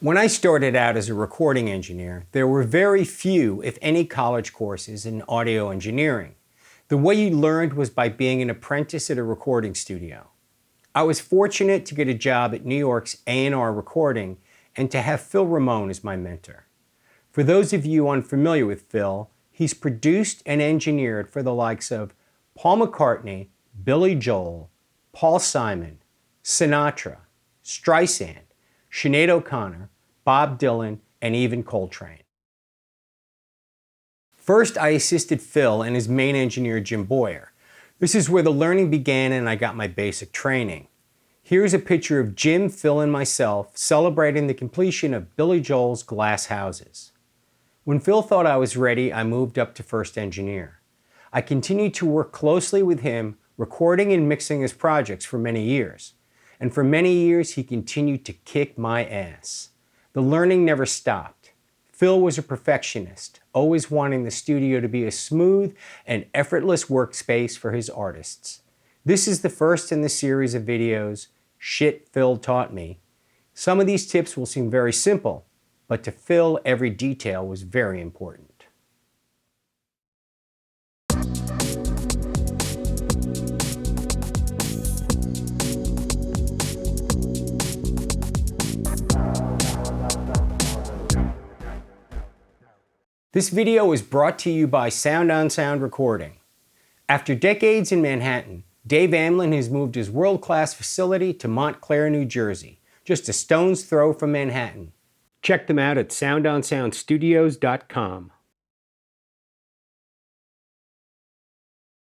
When I started out as a recording engineer, there were very few, if any, college courses in audio engineering. The way you learned was by being an apprentice at a recording studio. I was fortunate to get a job at New York's A&R Recording and to have Phil Ramone as my mentor. For those of you unfamiliar with Phil, he's produced and engineered for the likes of Paul McCartney, Billy Joel, Paul Simon, Sinatra, Streisand, Sinead O'Connor, Bob Dylan, and even Coltrane. First, I assisted Phil and his main engineer, Jim Boyer. This is where the learning began and I got my basic training. Here's a picture of Jim, Phil, and myself celebrating the completion of Billy Joel's Glass Houses. When Phil thought I was ready, I moved up to first engineer. I continued to work closely with him, recording and mixing his projects for many years. And for many years, he continued to kick my ass. The learning never stopped. Phil was a perfectionist, always wanting the studio to be a smooth and effortless workspace for his artists. This is the first in the series of videos, Shit Phil Taught Me. Some of these tips will seem very simple, but to Phil, every detail was very important. This video is brought to you by Sound on Sound Recording. After decades in Manhattan, Dave Amlin has moved his world-class facility to Montclair, New Jersey, just a stone's throw from Manhattan. Check them out at soundonsoundstudios.com.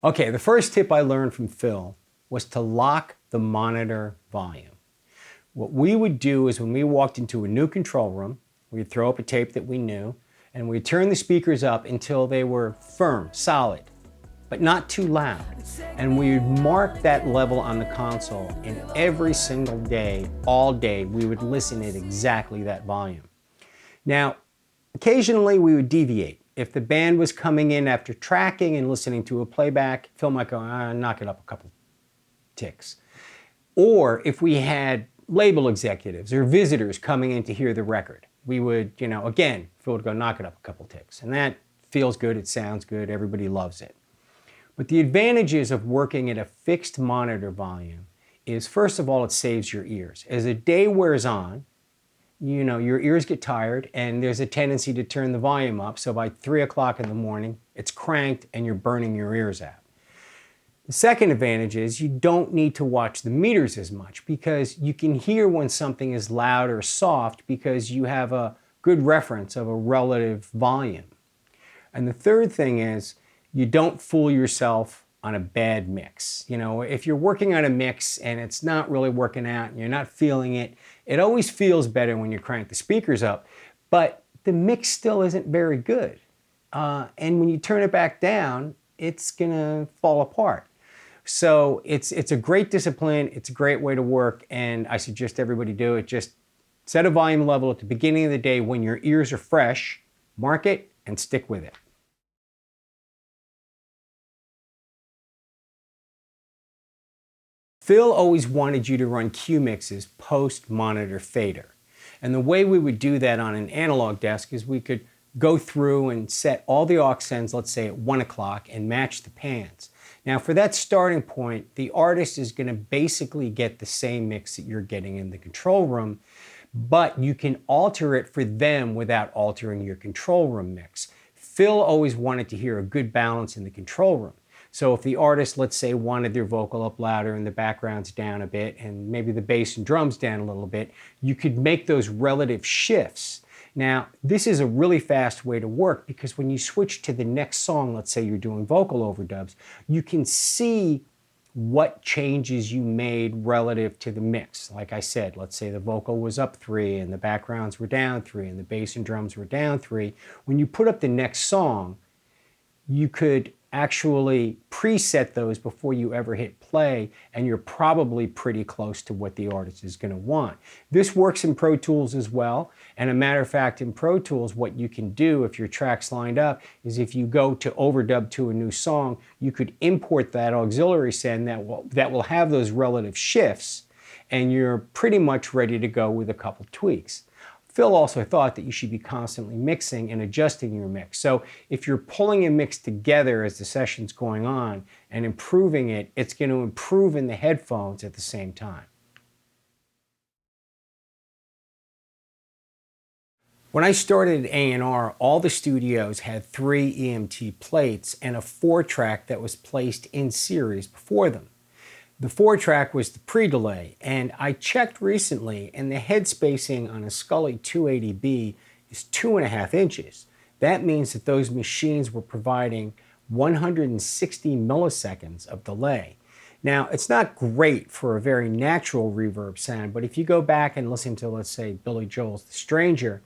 Okay, the first tip I learned from Phil was to lock the monitor volume. What we would do is when we walked into a new control room, we'd throw up a tape that we knew, and we'd turn the speakers up until they were firm, solid, but not too loud. And we would mark that level on the console, and every single day, all day, we would listen at exactly that volume. Now, occasionally we would deviate. If the band was coming in after tracking and listening to a playback, Phil might go, knock it up a couple ticks. Or if we had label executives or visitors coming in to hear the record, we would, again, Phil would go knock it up a couple ticks. And that feels good, it sounds good, everybody loves it. But the advantages of working at a fixed monitor volume is, first of all, it saves your ears. As the day wears on, your ears get tired and there's a tendency to turn the volume up. So by 3 o'clock in the morning, it's cranked and you're burning your ears out. The second advantage is you don't need to watch the meters as much because you can hear when something is loud or soft because you have a good reference of a relative volume. And the third thing is you don't fool yourself on a bad mix. If you're working on a mix and it's not really working out and you're not feeling it, it always feels better when you crank the speakers up, but the mix still isn't very good. And when you turn it back down, it's gonna fall apart. So it's a great discipline, it's a great way to work, and I suggest everybody do it. Just set a volume level at the beginning of the day when your ears are fresh, mark it, and stick with it. Phil always wanted you to run cue mixes post-monitor fader. And the way we would do that on an analog desk is we could go through and set all the aux sends, let's say at 1 o'clock, and match the pans. Now for that starting point, the artist is going to basically get the same mix that you're getting in the control room, but you can alter it for them without altering your control room mix. Phil always wanted to hear a good balance in the control room. So if the artist, let's say, wanted their vocal up louder and the background's down a bit and maybe the bass and drums down a little bit, you could make those relative shifts. Now, this is a really fast way to work because when you switch to the next song, let's say you're doing vocal overdubs, you can see what changes you made relative to the mix. Like I said, let's say the vocal was up 3 and the backgrounds were down 3 and the bass and drums were down 3. When you put up the next song, you could actually preset those before you ever hit play, and you're probably pretty close to what the artist is going to want. This works in Pro Tools as well, and a matter of fact, in Pro Tools, what you can do if your track's lined up is if you go to overdub to a new song, you could import that auxiliary send that will have those relative shifts, and you're pretty much ready to go with a couple tweaks. Phil also thought that you should be constantly mixing and adjusting your mix. So if you're pulling a mix together as the session's going on and improving it, it's going to improve in the headphones at the same time. When I started at A&R, all the studios had 3 EMT plates and a 4-track that was placed in series before them. The 4-track was the pre-delay, and I checked recently, and the head spacing on a Scully 280B is 2.5 inches. That means that those machines were providing 160 milliseconds of delay. Now, it's not great for a very natural reverb sound, but if you go back and listen to, let's say, Billy Joel's The Stranger,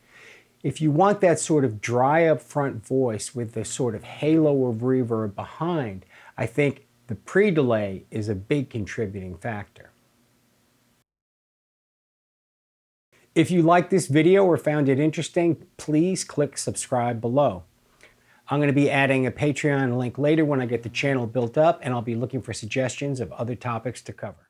if you want that sort of dry up front voice with the sort of halo of reverb behind, I think the pre-delay is a big contributing factor. If you liked this video or found it interesting, please click subscribe below. I'm going to be adding a Patreon link later when I get the channel built up, and I'll be looking for suggestions of other topics to cover.